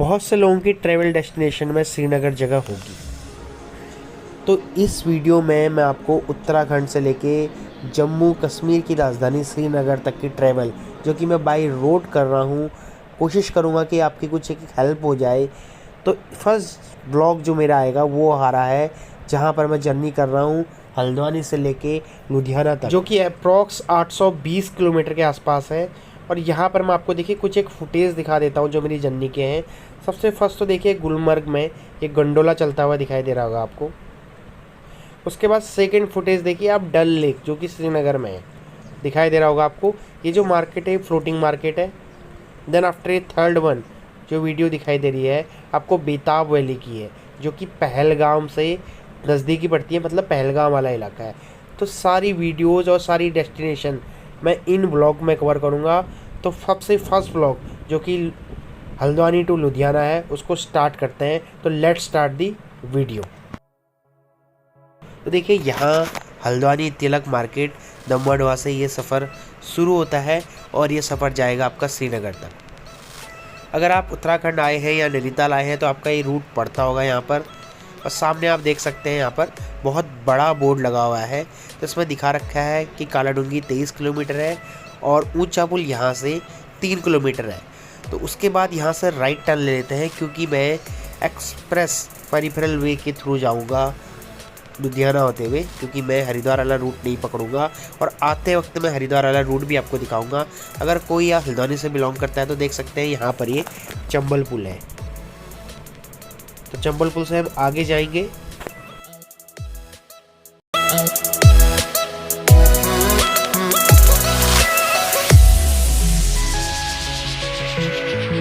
बहुत से लोगों की ट्रैवल डेस्टिनेशन में श्रीनगर जगह होगी। तो इस वीडियो में मैं आपको उत्तराखंड से लेके जम्मू कश्मीर की राजधानी श्रीनगर तक की ट्रैवल जो कि मैं बाय रोड कर रहा हूँ, कोशिश करूँगा कि आपकी कुछ एक हेल्प हो जाए। तो फर्स्ट ब्लॉग जो मेरा आएगा वो आ रहा है जहाँ पर मैं जर्नी कर रहा हूँ हल्द्वानी से लेके लुधियाना तक, जो कि अप्रॉक्स 820 किलोमीटर के आसपास है। और यहाँ पर मैं आपको देखिए कुछ एक फुटेज दिखा देता हूँ जो मेरी जर्नी के हैं। सबसे फर्स्ट तो देखिए गुलमर्ग में एक गंडोला चलता हुआ दिखाई दे रहा होगा आपको। उसके बाद सेकंड फुटेज देखिए आप डल लेक जो कि श्रीनगर में है, दिखाई दे रहा होगा आपको। ये जो मार्केट है फ्लोटिंग मार्केट है। देन आफ्टर ये थर्ड वन जो वीडियो दिखाई दे रही है आपको बेताब वैली की है, जो कि पहलगाम से नज़दीकी पड़ती है, मतलब पहलगाम वाला इलाका है। तो सारी वीडियोज़ और सारी डेस्टिनेशन मैं इन ब्लॉग में कवर करूँगा। तो सबसे फर्स्ट ब्लॉग जो कि हल्द्वानी टू लुधियाना है उसको स्टार्ट करते हैं। तो लेट्स स्टार्ट दी वीडियो। तो देखिए यहाँ हल्द्वानी तिलक मार्केट दमोड़वा से ये सफ़र शुरू होता है और ये सफ़र जाएगा आपका श्रीनगर तक। अगर आप उत्तराखंड आए हैं या नैनीताल आए हैं तो आपका ये रूट पड़ता होगा यहाँ पर। और सामने आप देख सकते हैं यहाँ पर बहुत बड़ा बोर्ड लगा हुआ है, तो इसमें दिखा रखा है कि कालाडूंगी 23 किलोमीटर है और ऊंचा पुल यहाँ से 3 किलोमीटर है। तो उसके बाद यहाँ से राइट टर्न ले लेते हैं क्योंकि मैं एक्सप्रेस पेरिफेरल वे के थ्रू जाऊँगा लुधियाना होते हुए, क्योंकि मैं हरिद्वार वाला रूट नहीं पकड़ूंगा। और आते वक्त मैं हरिद्वार वाला रूट भी आपको दिखाऊंगा। अगर कोई या हल्द्वानी से बिलोंग करता है तो देख सकते हैं यहाँ पर ये चंबल पुल है। तो चंबल पुल से हम आगे जाएंगे।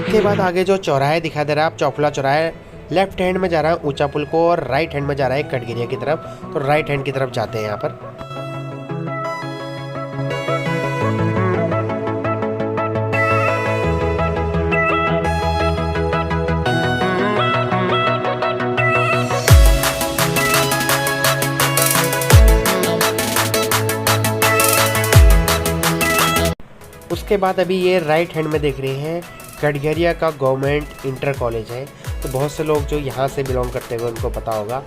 के बाद आगे जो चौराहे दिखाई दे रहा है आप चौफला चौराहे, लेफ्ट हैंड में जा रहा है ऊंचा पुल को और राइट हैंड में जा रहा है कटगिरिया की तरफ। तो राइट हैंड की तरफ जाते हैं यहाँ पर। उसके बाद अभी ये राइट हैंड में देख रहे हैं कटघरिया का गवर्नमेंट इंटर कॉलेज है। तो बहुत से लोग जो यहाँ से बिलोंग करते हुए उनको पता होगा।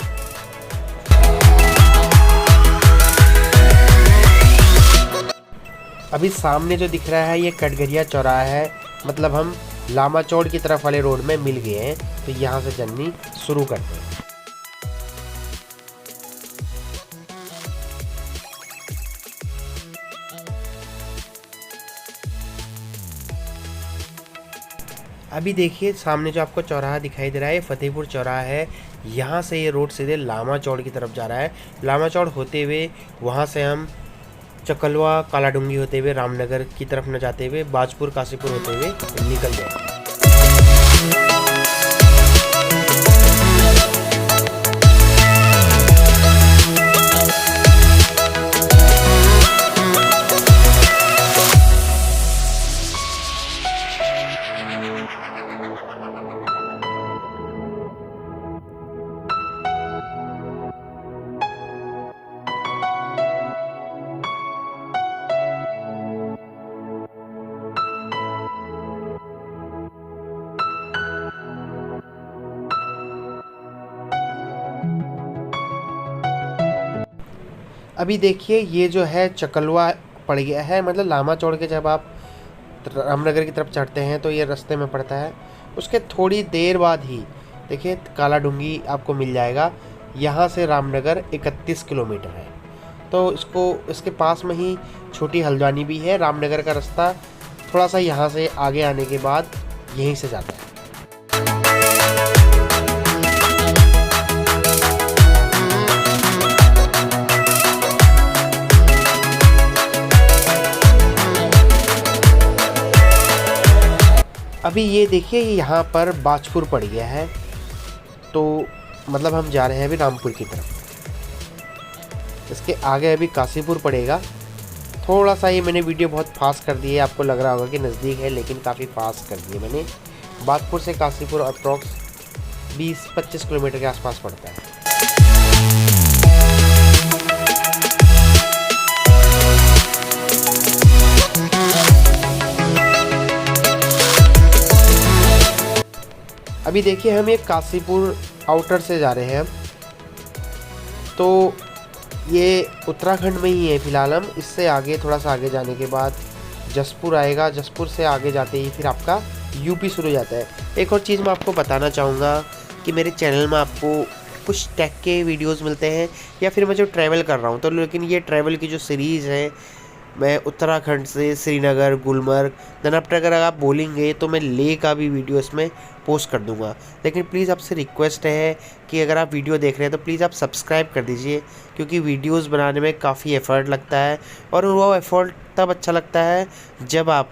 अभी सामने जो दिख रहा है ये कटघरिया चौराहा है, मतलब हम लामा चौड़ की तरफ वाले रोड में मिल गए हैं। तो यहाँ से जर्नी शुरू करते हैं। अभी देखिए सामने जो आपको चौराहा दिखाई दे रहा है फतेहपुर चौराहा है। यहाँ से ये रोड सीधे लामा चौड़ की तरफ जा रहा है। लामा चौड़ होते हुए वहाँ से हम चकलवा कालाडूंगी होते हुए रामनगर की तरफ न जाते हुए बाजपुर काशीपुर होते हुए निकल जाए। अभी देखिए ये जो है चकलवा पड़ गया है, मतलब लामा चौड़ के जब आप रामनगर की तरफ चढ़ते हैं तो ये रास्ते में पड़ता है। उसके थोड़ी देर बाद ही देखिए कालाडूंगी आपको मिल जाएगा। यहाँ से रामनगर 31 किलोमीटर है। तो इसके पास में ही छोटी हल्द्वानी भी है। रामनगर का रास्ता थोड़ा सा यहाँ से आगे आने के बाद यहीं से जाता है। अभी ये देखिए यहाँ पर बाजपुर पड़ गया है, तो मतलब हम जा रहे हैं अभी रामपुर की तरफ। इसके आगे अभी काशीपुर पड़ेगा। थोड़ा सा ये मैंने वीडियो बहुत फास्ट कर दी है, आपको लग रहा होगा कि नज़दीक है लेकिन काफ़ी फास्ट कर दी है मैंने। बाजपुर से काशीपुर अप्रॉक्स 20-25 किलोमीटर के आसपास पड़ता है। अभी देखिए हम ये काशीपुर आउटर से जा रहे हैं हम, तो ये उत्तराखंड में ही है फ़िलहाल। हम इससे आगे थोड़ा सा आगे जाने के बाद जसपुर आएगा, जसपुर से आगे जाते ही फिर आपका यूपी शुरू हो जाता है। एक और चीज़ मैं आपको बताना चाहूँगा कि मेरे चैनल में आपको कुछ टेक के वीडियोस मिलते हैं या फिर मैं जो ट्रैवल कर रहा हूँ, तो लेकिन ये ट्रैवल की जो सीरीज़ है, मैं उत्तराखंड से श्रीनगर, गुलमर्ग, देन आफ्टर अगर आप बोलेंगे तो मैं लेह का भी वीडियो इसमें पोस्ट कर दूंगा। लेकिन प्लीज़ आपसे रिक्वेस्ट है कि अगर आप वीडियो देख रहे हैं तो प्लीज़ आप सब्सक्राइब कर दीजिए, क्योंकि वीडियोस बनाने में काफ़ी एफ़र्ट लगता है और वो एफ़र्ट तब अच्छा लगता है जब आप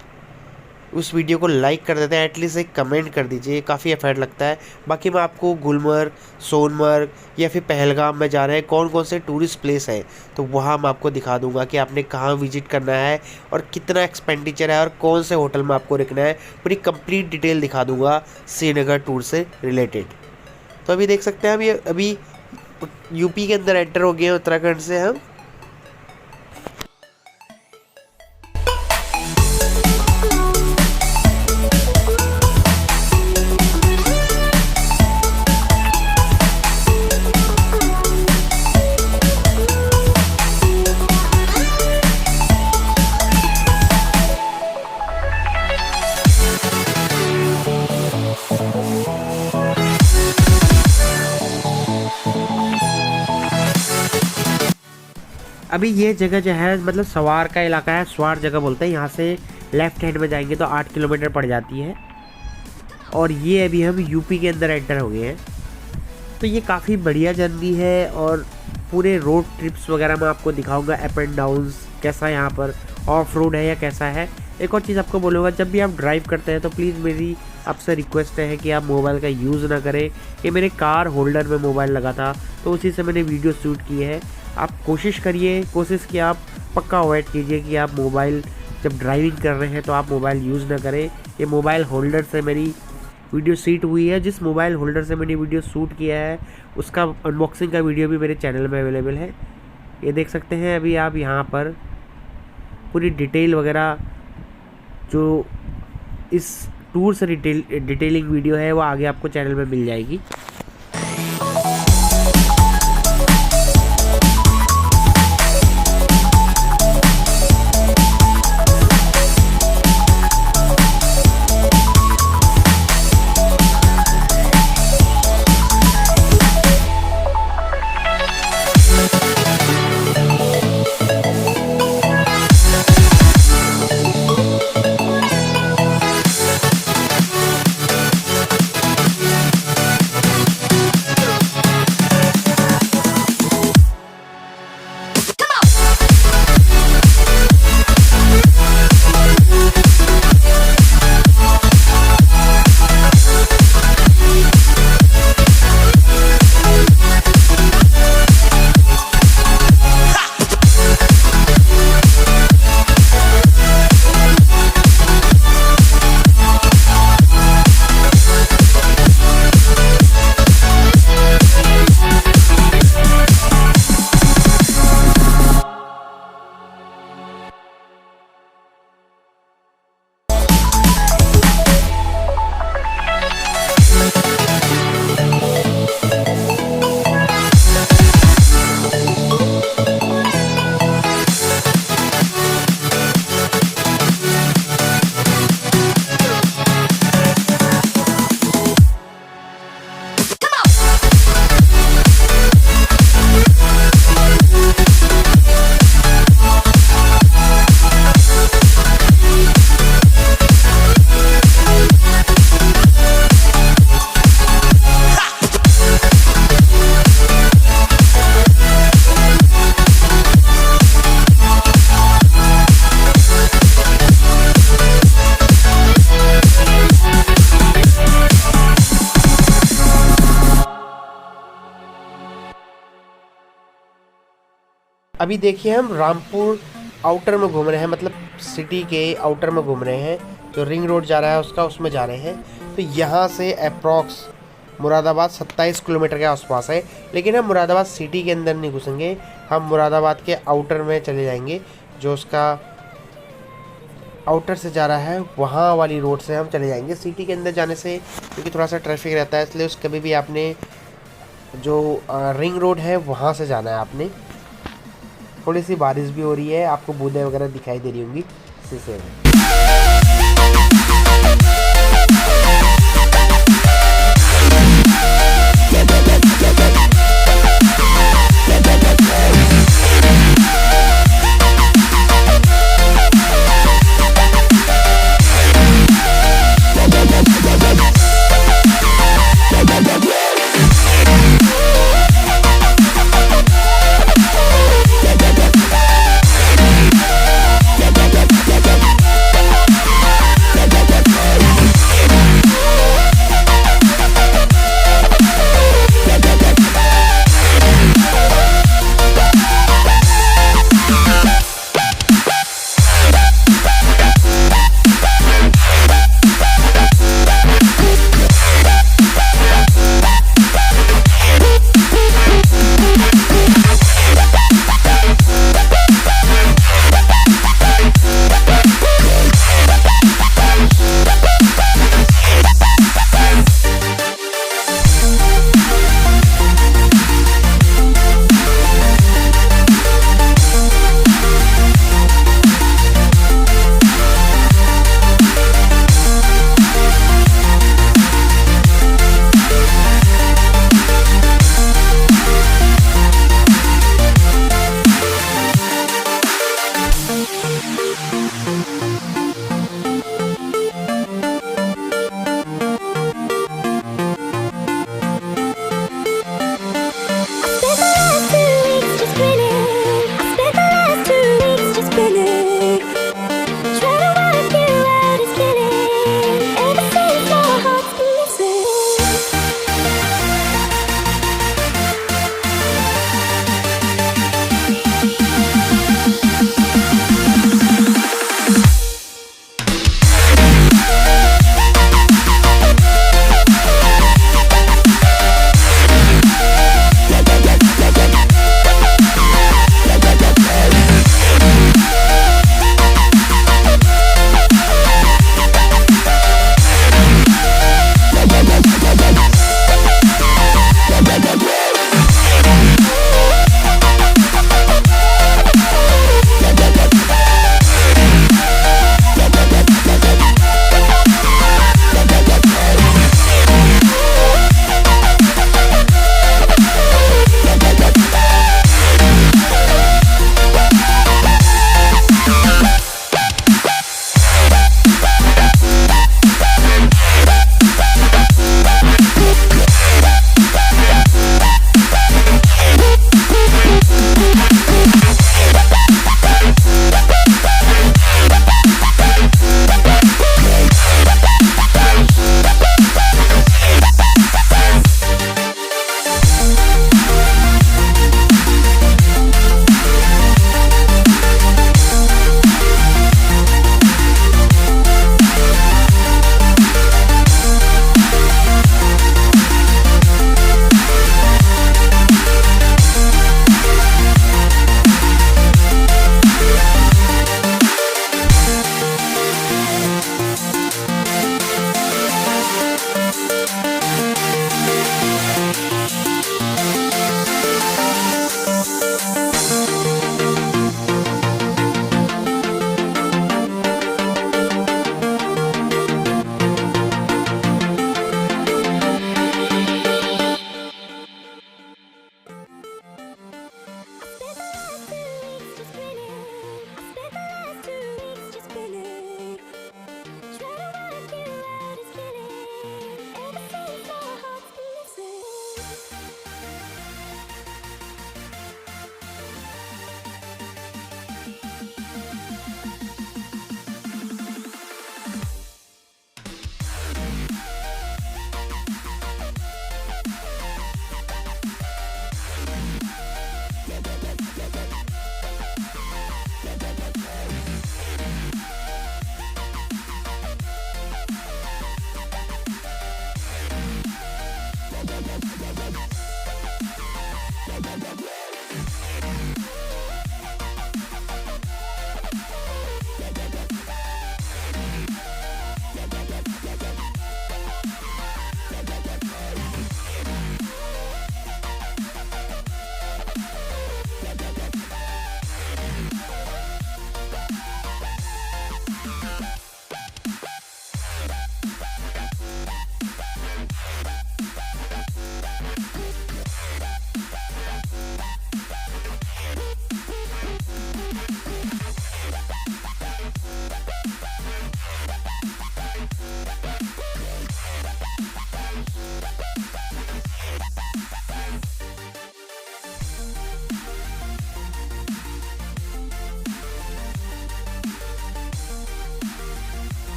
उस वीडियो को लाइक कर देते हैं, एटलीस्ट एक कमेंट कर दीजिए, काफ़ी एफर्ट लगता है। बाकी मैं आपको गुलमर्ग, सोनमर्ग या फिर पहलगाम में जा रहे हैं कौन कौन से टूरिस्ट प्लेस हैं, तो वहाँ मैं आपको दिखा दूंगा कि आपने कहाँ विजिट करना है और कितना एक्सपेंडिचर है और कौन से होटल में आपको रुकना है, पूरी कंप्लीट डिटेल दिखा दूंगा श्रीनगर टूर से रिलेटेड। तो अभी देख सकते हैं अभी यूपी के अंदर एंटर हो गए हैं उत्तराखंड से हम। अभी ये जगह जो है मतलब सवार का इलाका है, स्वार जगह बोलते हैं। यहाँ से लेफ़्ट हैंड में जाएंगे तो 8 किलोमीटर पड़ जाती है और ये अभी हम यूपी के अंदर एंटर हो गए हैं। तो ये काफ़ी बढ़िया जर्नी है और पूरे रोड ट्रिप्स वगैरह मैं आपको दिखाऊंगा, अप एंड डाउन्स कैसा यहाँ पर ऑफ रोड है या कैसा है। एक और चीज़ आपको बोलूँगा, जब भी आप ड्राइव करते हैं तो प्लीज़ मेरी आपसे रिक्वेस्ट है कि आप मोबाइल का यूज़ ना करें। ये मेरे कार होल्डर में मोबाइल लगा था तो उसी से मैंने वीडियो शूट की है। आप कोशिश कि आप पक्का अवॉइड कीजिए कि आप मोबाइल जब ड्राइविंग कर रहे हैं तो आप मोबाइल यूज़ ना करें। ये मोबाइल होल्डर से मेरी वीडियो शूट हुई है, जिस मोबाइल होल्डर से मैंने वीडियो शूट किया है उसका अनबॉक्सिंग का वीडियो भी मेरे चैनल में अवेलेबल है। ये देख सकते हैं अभी आप यहाँ पर पूरी डिटेल वगैरह जो इस टूर से डिटेलिंग वीडियो है वो आगे आपको चैनल में मिल जाएगी। अभी देखिए हम रामपुर आउटर में घूम रहे हैं, मतलब सिटी के आउटर में घूम रहे हैं, जो रिंग रोड जा रहा है उसमें जा रहे हैं। तो यहाँ से अप्रॉक्स मुरादाबाद 27 किलोमीटर के आसपास है, लेकिन हम मुरादाबाद सिटी के अंदर नहीं घुसेंगे, हम मुरादाबाद के आउटर में चले जाएंगे, जो उसका आउटर से जा रहा है वहाँ वाली रोड से हम चले जाएंगे। सिटी के अंदर जाने से क्योंकि थोड़ा सा ट्रैफिक रहता है, इसलिए उस कभी भी आपने जो रिंग रोड है वहाँ से जाना है आपने। थोड़ी सी बारिश भी हो रही है, आपको बूंदें वगैरह दिखाई दे रही होंगी शीशे में।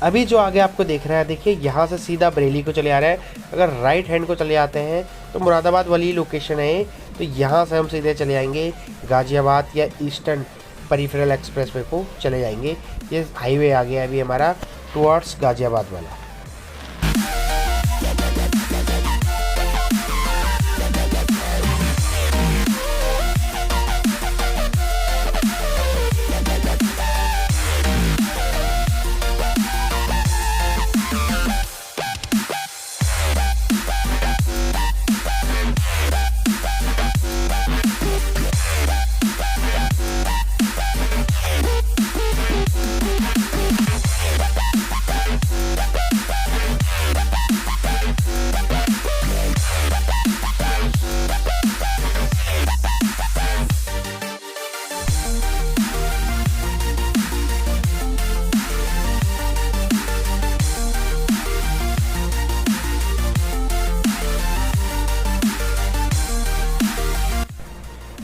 अभी जो आगे आपको देख रहा है, देखिए यहाँ से सीधा बरेली को चले आ रहा है। अगर राइट हैंड को चले आते हैं तो मुरादाबाद वाली लोकेशन है, तो यहाँ से हम सीधे चले आएंगे गाज़ियाबाद या ईस्टर्न पेरिफेरल एक्सप्रेसवे को चले जाएंगे। ये हाईवे आ गया अभी हमारा टुवर्ड्स गाज़ियाबाद वाला।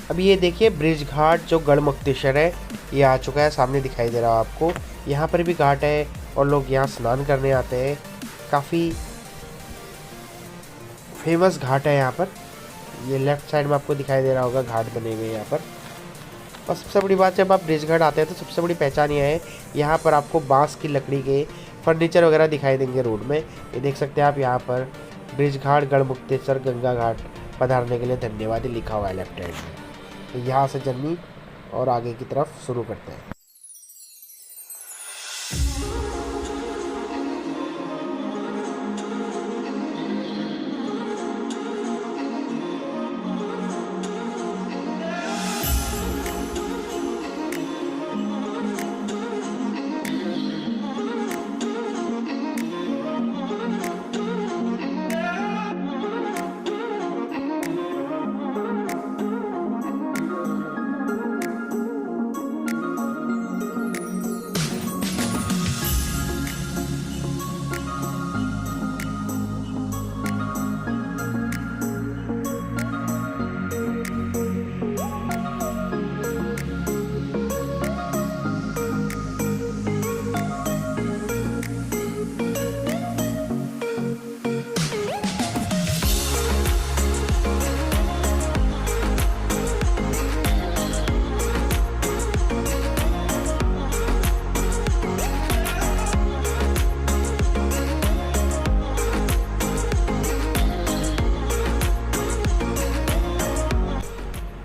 अब ये देखिए ब्रिज घाट जो गढ़मुक्तेश्वर है ये आ चुका है, सामने दिखाई दे रहा है आपको। यहाँ पर भी घाट है और लोग यहाँ स्नान करने आते हैं। काफ़ी फेमस घाट है यहाँ पर। ये लेफ्ट साइड में आपको दिखाई दे रहा होगा घाट बने हुए यहाँ पर। और सबसे बड़ी बात, जब आप ब्रिज घाट आते हैं तो सबसे बड़ी पहचान यह है, यहाँ पर आपको बांस की लकड़ी के फर्नीचर वगैरह दिखाई देंगे रोड में। ये देख सकते हैं आप, यहाँ पर ब्रिज घाट गढ़मुक्तेश्वर गंगा घाट पधारने के लिए धन्यवाद लिखा हुआ है लेफ्ट हैंड में। तो यहाँ से जर्नी और आगे की तरफ शुरू करते हैं।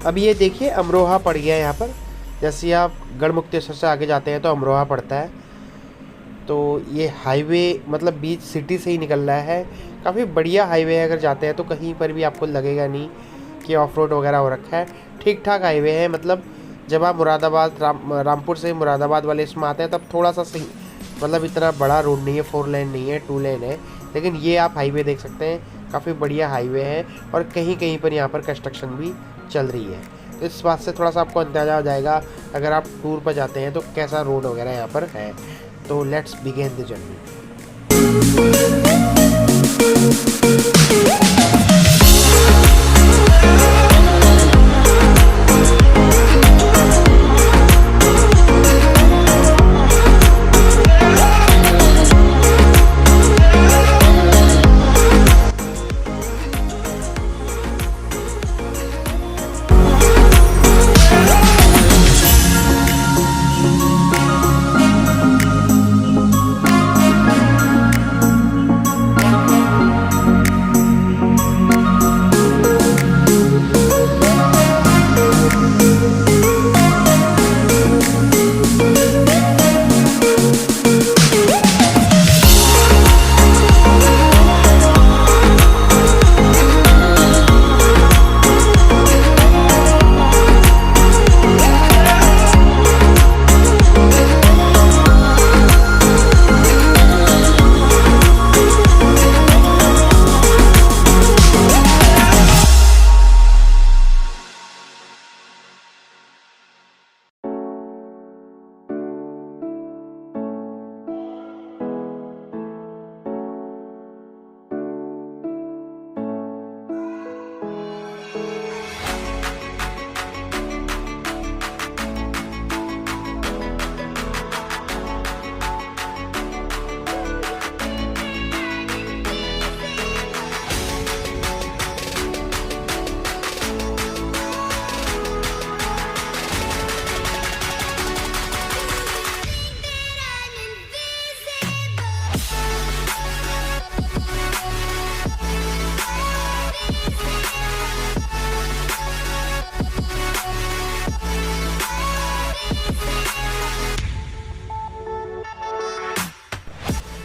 अब ये देखिए अमरोहा पड़ गया है यहाँ पर। जैसे आप गढ़मुक्तेश्वर से आगे जाते हैं तो अमरोहा पड़ता है। तो ये हाईवे मतलब बीच सिटी से ही निकल रहा है। काफ़ी बढ़िया हाईवे है, अगर जाते हैं तो कहीं पर भी आपको लगेगा नहीं कि ऑफ रोड वगैरह हो रखा है। ठीक ठाक हाईवे है। मतलब जब आप मुरादाबाद रामपुर से मुरादाबाद वाले इसमें आते हैं तब थोड़ा सा सही, मतलब इतना बड़ा रोड नहीं है, 4 लेन नहीं है, 2 लेन है। लेकिन ये आप हाईवे देख सकते हैं, काफ़ी बढ़िया हाईवे है। और कहीं कहीं पर यहाँ पर कंस्ट्रक्शन भी चल रही है। तो इस बात से थोड़ा सा आपको अंदाज़ा हो जाएगा अगर आप टूर पर जाते हैं तो कैसा रोड वगैरह यहाँ पर है। तो लेट्स बिगिन द जर्नी।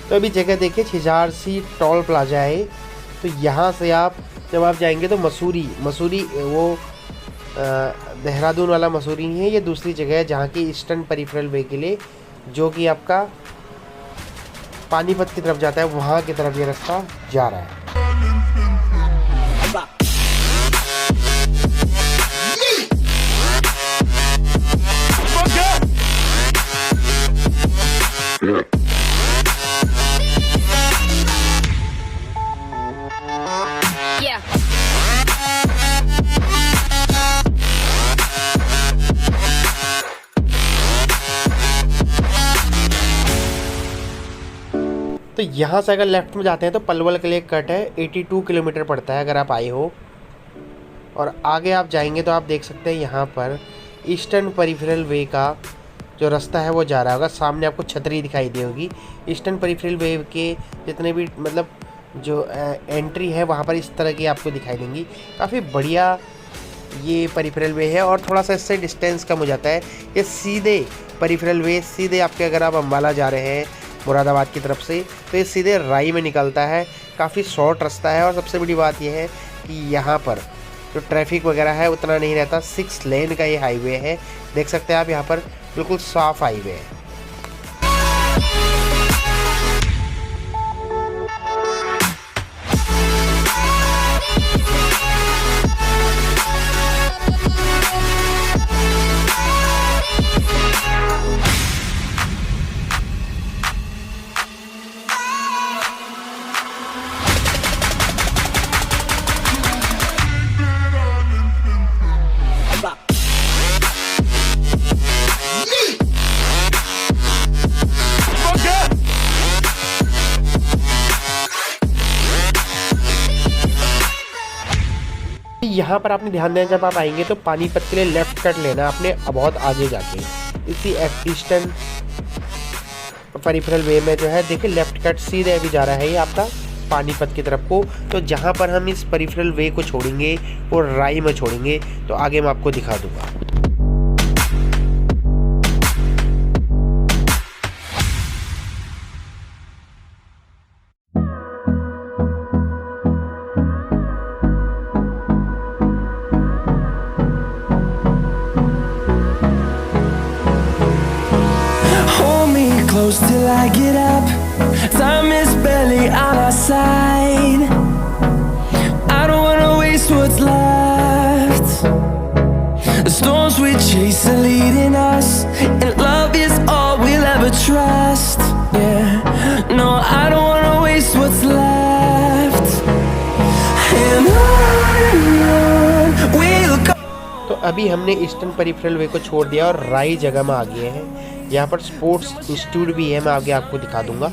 तो अभी जगह देखिए छिजारसी टोल प्लाजा है। तो यहाँ से आप जब आप जाएंगे तो मसूरी वो देहरादून वाला मसूरी नहीं है, ये दूसरी जगह है जहाँ की ईस्टर्न पेरिफेरल वे के लिए, जो कि आपका पानीपत की तरफ जाता है, वहाँ की तरफ ये रास्ता जा रहा है। तो यहाँ से अगर लेफ़्ट में जाते हैं तो पलवल के लिए कट है, 82 किलोमीटर पड़ता है अगर आप आए हो। और आगे आप जाएंगे तो आप देख सकते हैं यहाँ पर ईस्टर्न पेरिफेरल वे का जो रास्ता है वो जा रहा होगा। सामने आपको छतरी दिखाई दी होगी। ईस्टर्न पेरिफेरल वे के जितने भी मतलब जो एंट्री है वहाँ पर इस तरह की आपको दिखाई देंगी। काफ़ी बढ़िया ये पेरिफेरल वे है और थोड़ा सा इससे डिस्टेंस कम हो जाता है। ये सीधे पेरिफेरल वे सीधे आपके अगर आप अम्बाला जा रहे हैं मुरादाबाद की तरफ से तो ये सीधे राई में निकलता है। काफ़ी शॉर्ट रास्ता है और सबसे बड़ी बात यह है कि यहाँ पर जो ट्रैफिक वगैरह है उतना नहीं रहता। 6 लेन का ये हाईवे है, देख सकते हैं आप यहाँ पर बिल्कुल साफ हाईवे है। यहाँ पर आपने ध्यान देना, जब आप आएंगे तो पानीपत के लिए लेफ्ट कट लेना आपने बहुत आगे जाके। इसी ईस्टर्न पेरिफेरल वे में जो है देखिए लेफ्ट कट सीधे अभी जा रहा है ये आपका पानीपत की तरफ को। तो जहाँ पर हम इस पेरिफेरल वे को छोड़ेंगे वो राई में छोड़ेंगे, तो आगे मैं आपको दिखा दूंगा। Close till I get up. Time is barely on our side. I don't wanna waste what's left. The storms we chase are leading us, and love is all we'll ever trust. Yeah, no, I don't wanna waste what's left. And on we'll go. तो अभी हमने eastern peripheral वे को छोड़ दिया और राई जगह में आ गए हैं। यहाँ पर स्पोर्ट्स इंस्टीट्यूट भी है, मैं आगे आपको दिखा दूंगा।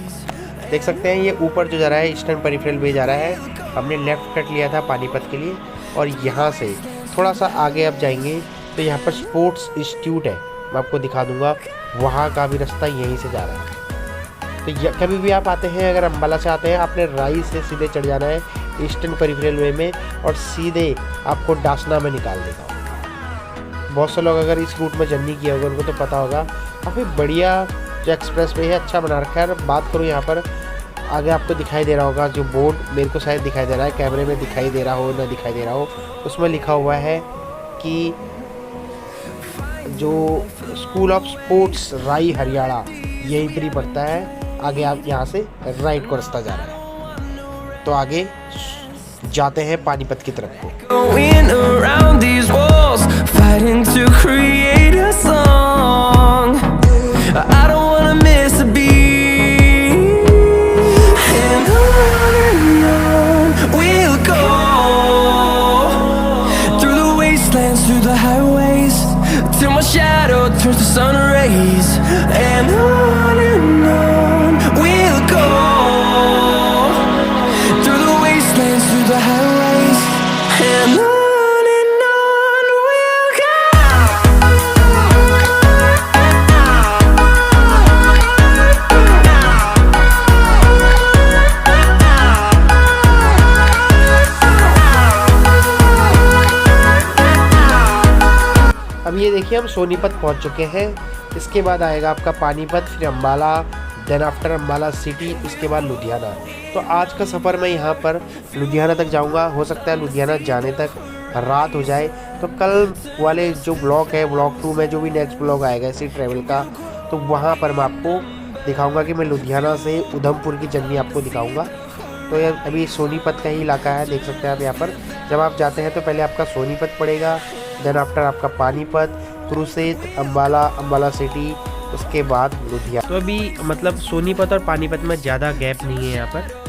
देख सकते हैं ये ऊपर जो जा रहा है ईस्टर्न पेरिफेरल वे जा रहा है। हमने लेफ़्ट कट लिया था पानीपत के लिए और यहाँ से थोड़ा सा आगे आप जाएंगे तो यहाँ पर स्पोर्ट्स इंस्टीट्यूट है, मैं आपको दिखा दूंगा। वहाँ का भी रास्ता यहीं से जा रहा है। तो कभी भी आप आते हैं, अगर अम्बाला से आते हैं, आपने राई से सीधे चढ़ जाना है ईस्टर्न पेरिफेरल वे में और सीधे आपको डासना में निकाल देगा। बहुत से लोग अगर इस रूट में जर्नी किया होगा उनको तो पता होगा। काफ़ी बढ़िया जो एक्सप्रेस वे है, अच्छा बना रखा है। और बात करूँ यहाँ पर आगे आपको दिखाई दे रहा होगा जो बोर्ड, मेरे को शायद दिखाई दे रहा है, कैमरे में दिखाई दे रहा हो ना दिखाई दे रहा हो, उसमें लिखा हुआ है कि जो स्कूल ऑफ स्पोर्ट्स राई हरियाणा यहीं पर ही पड़ता है। आगे आप यहाँ से राइट को रास्ता जा रहा है, तो आगे जाते हैं पानीपत की तरफ को। Going around these walls, fighting to create a song. I don't wanna miss a beat. And on we'll go, through the wastelands, through the highways, till my shadow turns to sun rays. And on we'll go, through the wastelands, through the highways, and on we'll go. अब ये देखिए हम सोनीपत पहुंच चुके हैं। इसके बाद आएगा आपका पानीपत, फिर Ambala, then after Ambala city, उसके बाद लुधियाना। तो आज का सफ़र मैं यहाँ पर लुधियाना तक जाऊँगा। हो सकता है लुधियाना जाने तक रात हो जाए, तो कल वाले जो ब्लॉग है, ब्लॉग 2 में जो भी नेक्स्ट ब्लॉग आएगा इसी ट्रैवल का, तो वहाँ पर मैं आपको दिखाऊंगा कि मैं लुधियाना से उधमपुर की जर्नी आपको दिखाऊंगा। तो ये अभी सोनीपत का ही इलाका है, देख सकते हैं आप यहाँ पर। जब आप जाते हैं तो पहले आपका सोनीपत पड़ेगा, देन आफ्टर आपका पानीपत, कुरुक्षेत्र, अम्बाला, अम्बाला सिटी, उसके बाद लुधियाना। तो अभी मतलब सोनीपत और पानीपत में ज़्यादा गैप नहीं है यहाँ पर।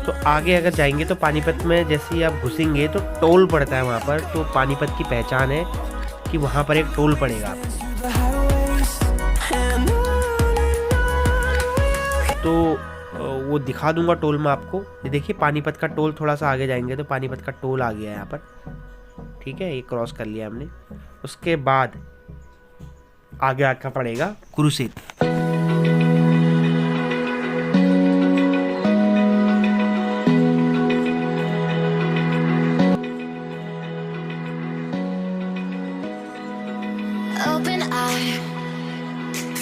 तो आगे अगर जाएंगे तो पानीपत में जैसे ही आप घुसेंगे तो टोल पड़ता है वहाँ पर। तो पानीपत की पहचान है कि वहाँ पर एक टोल पड़ेगा आपको। तो वो दिखा दूंगा टोल में आपको। ये देखिए पानीपत का टोल, थोड़ा सा आगे जाएंगे तो पानीपत का टोल आ गया है यहाँ पर। ठीक है, ये क्रॉस कर लिया हमने। उसके बाद आगे आकर पड़ेगा Kurukshetra.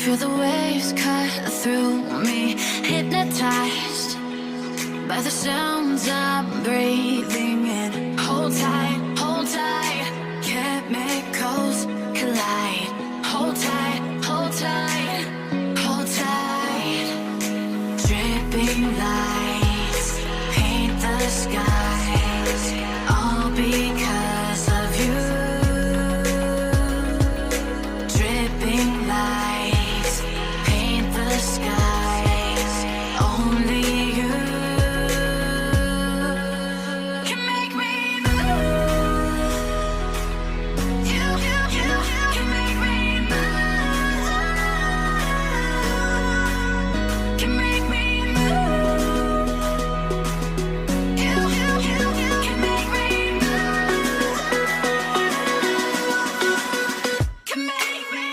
Feel the waves cut through me, hypnotized by the sounds I'm breathing in. Hold tight, chemicals collide. Hold tight, hold tight. Dripping lights paint the skies, all because of you. Dripping lights paint the skies, only you can make me move. You can make me move. Can make me move. You can make me move. Can make me.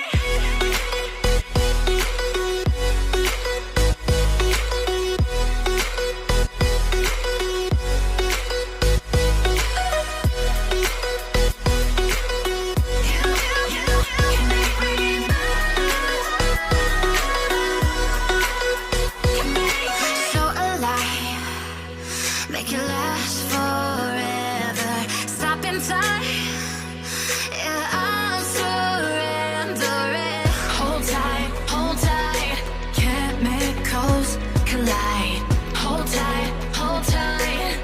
So alive, make it last forever. Stop in time, yeah, I'm surrendering. Hold tight, chemicals collide. Hold tight, hold tight.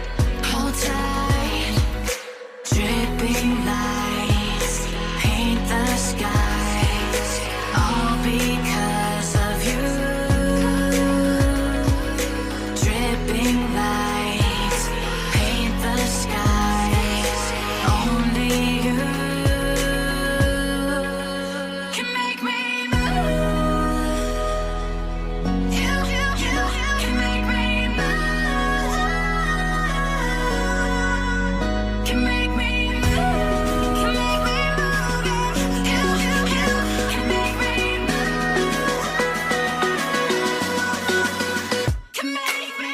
Dripping lights paint the skies, all because of you. Dripping lights paint the skies, only you can make me move. You can make me move. Can make me move. Can make me move. You can make me move. Can make me.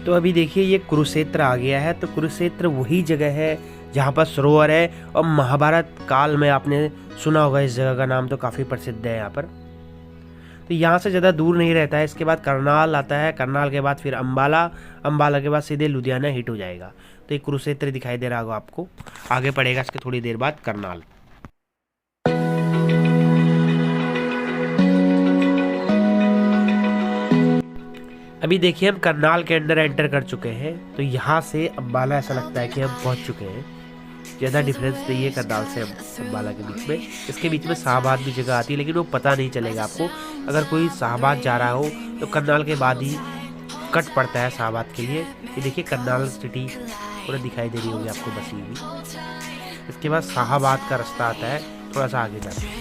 तो अभी देखिए ये कुरुक्षेत्र आ गया है। तो कुरुक्षेत्र वही जगह है जहाँ पर सरोवर है, और महाभारत काल में आपने सुना होगा इस जगह का नाम, तो काफ़ी प्रसिद्ध है यहाँ पर। तो यहाँ से ज़्यादा दूर नहीं रहता है। इसके बाद करनाल आता है, करनाल के बाद फिर अम्बाला, अम्बाला के बाद सीधे लुधियाना हिट हो जाएगा। तो ये कुरुक्षेत्र दिखाई दे रहा होगा आपको। आगे पड़ेगा इसके थोड़ी देर बाद करनाल। अभी देखिए हम करनाल के अंदर एंटर कर चुके हैं। तो यहाँ से अम्बाला ऐसा लगता है कि हम पहुँच चुके हैं। ज़्यादा डिफरेंस नहीं है करनाल से अम्बाला के बीच में। इसके बीच में शाहबाद भी जगह आती है, लेकिन वो पता नहीं चलेगा आपको। अगर कोई शाहबाद जा रहा हो तो करनाल के बाद ही कट पड़ता है शाहबाद के लिए। ये देखिए करनाल सिटी पूरा दिखाई दे रही होगी आपको बसी हुई। इसके बाद शाहबाद का रास्ता आता है, थोड़ा सा आगे जाते हैं।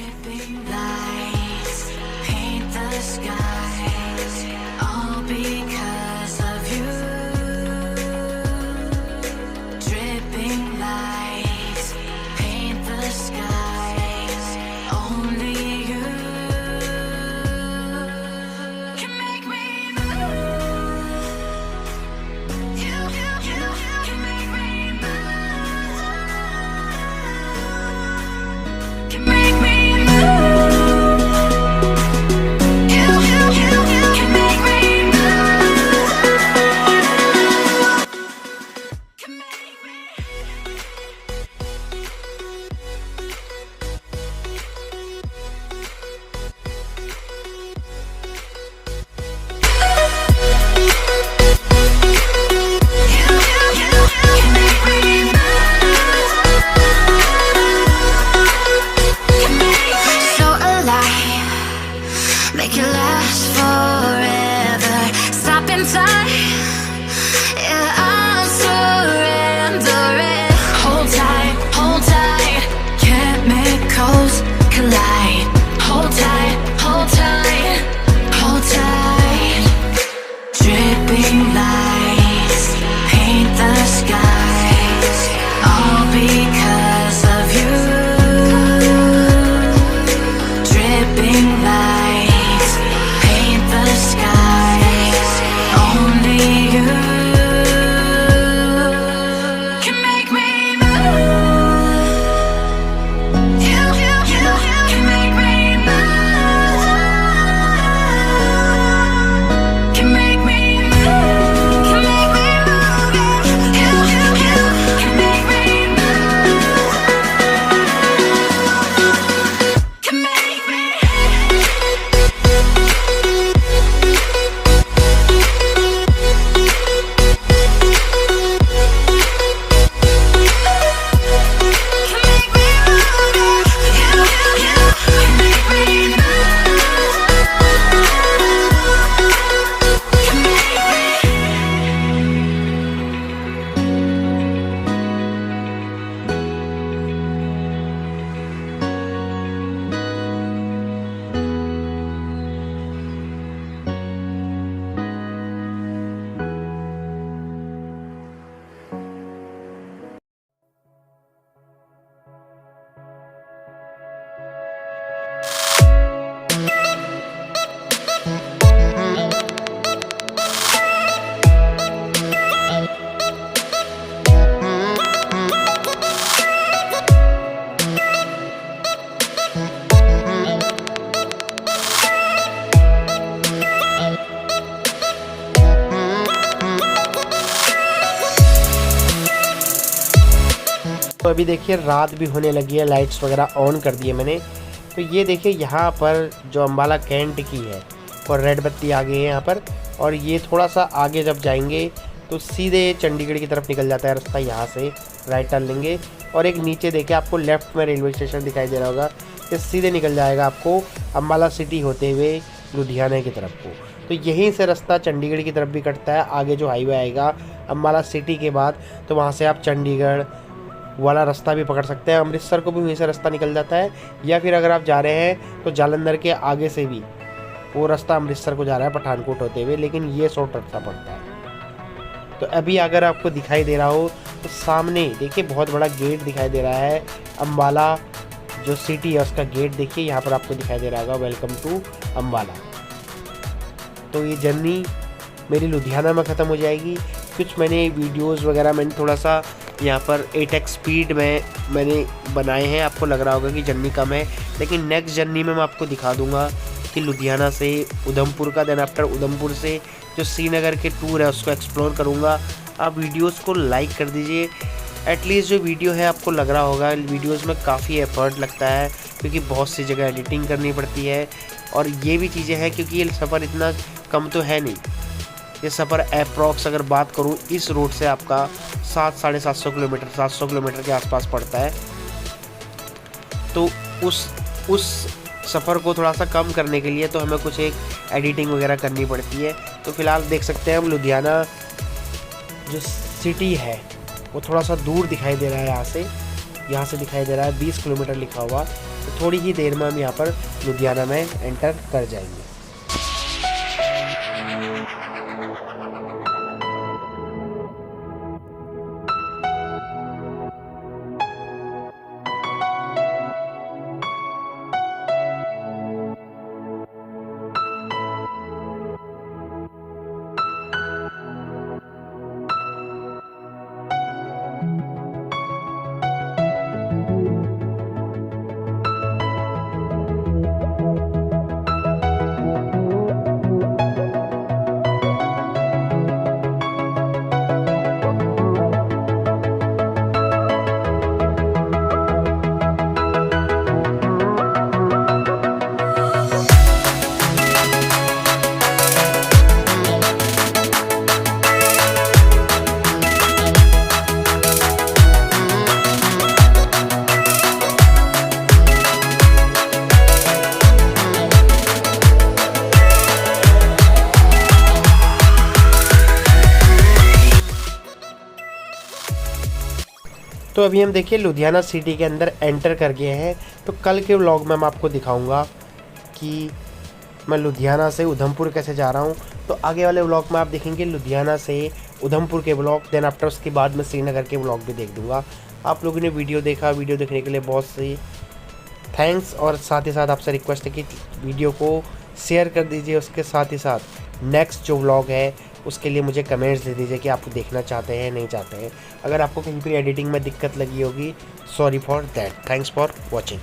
in time. Yeah, I'm surrendering. Hold tight, chemicals collide. Hold tight, hold tight, hold tight. Dripping lights paint the skies, all because of you. Dripping lights paint the skies, only you can make me move. You can make me move. Can make me move. Can make me move. You can make me move. Can make me. तो अभी देखिए रात भी होने लगी है, lights वगैरह on कर दिए मैंने। तो ये देखिए यहाँ पर जो अम्बाला कैंट की है और रेड बत्ती आ गई है यहाँ पर। और ये थोड़ा सा आगे जब जाएंगे तो सीधे चंडीगढ़ की तरफ निकल जाता है रास्ता, यहाँ से राइट टर्न लेंगे और एक नीचे देखिए आपको लेफ्ट में रेलवे स्टेशन दिखाई दे रहा होगा, ये सीधे निकल जाएगा आपको अम्बाला सिटी होते हुए लुधियाना की तरफ को। तो यहीं से रास्ता चंडीगढ़ की तरफ भी कटता है। आगे जो हाईवे आएगा अम्बाला सिटी के बाद, तो वहाँ से आप चंडीगढ़ वाला रास्ता भी पकड़ सकते हैं। अमृतसर को भी वहीं से रास्ता निकल जाता है, या फिर अगर आप जा रहे हैं तो जालंधर के आगे से भी वो रास्ता अमृतसर को जा रहा है पठानकोट होते हुए, लेकिन ये शॉर्ट रास्ता पड़ता है। तो अभी अगर आपको दिखाई दे रहा हो तो सामने देखिए बहुत बड़ा गेट दिखाई दे रहा है, अम्बाला जो सिटी है उसका गेट देखिए यहाँ पर आपको दिखाई दे रहा होगा, वेलकम टू अम्बाला। तो ये जर्नी मेरी लुधियाना में ख़त्म हो जाएगी। कुछ मैंने वीडियोस वगैरह मैंने थोड़ा सा यहाँ पर 8x स्पीड में मैंने बनाए हैं, आपको लग रहा होगा कि जर्नी कम है, लेकिन नेक्स्ट जर्नी में मैं आपको दिखा दूंगा कि लुधियाना से उधमपुर का, देन आफ्टर उधमपुर से जो श्रीनगर के टूर है उसको एक्सप्लोर करूँगा। आप वीडियोस को लाइक कर दीजिए। एटलीस्ट जो वीडियो है आपको लग रहा होगा वीडियोस में काफ़ी एफर्ट लगता है, क्योंकि बहुत सी जगह एडिटिंग करनी पड़ती है। और ये भी चीज़ें हैं क्योंकि ये सफ़र इतना कम तो है नहीं, ये सफ़र अप्रॉक्स अगर बात करूँ इस रोड से आपका 700-750 किलोमीटर, 700 किलोमीटर के आसपास पड़ता है। तो उस सफ़र को थोड़ा सा कम करने के लिए तो हमें कुछ एक एडिटिंग वगैरह करनी पड़ती है। तो फ़िलहाल देख सकते हैं हम लुधियाना जो सिटी है वो थोड़ा सा दूर दिखाई दे रहा है, यहाँ से दिखाई दे रहा है 20 किलोमीटर लिखा हुआ। तो थोड़ी ही देर में हम यहाँ पर लुधियाना में एंटर कर जाएंगे। तो अभी हम देखिए लुधियाना सिटी के अंदर एंटर कर गए हैं। तो कल के व्लॉग में मैं आपको दिखाऊंगा कि मैं लुधियाना से उधमपुर कैसे जा रहा हूं। तो आगे वाले व्लॉग में आप देखेंगे लुधियाना से उधमपुर के व्लॉग, देन आफ्टर उसके बाद मैं श्रीनगर के व्लॉग भी देख दूंगा। आप लोगों ने वीडियो देखा, वीडियो देखने के लिए बहुत सी थैंक्स। और साथ ही साथ आपसे रिक्वेस्ट है कि वीडियो को शेयर कर दीजिए। उसके साथ ही साथ नेक्स्ट जो व्लॉग है उसके लिए मुझे कमेंट्स दे दीजिए कि आप देखना चाहते हैं नहीं चाहते हैं। अगर आपको कहीं पर एडिटिंग में दिक्कत लगी होगी, sorry for that. Thanks for watching.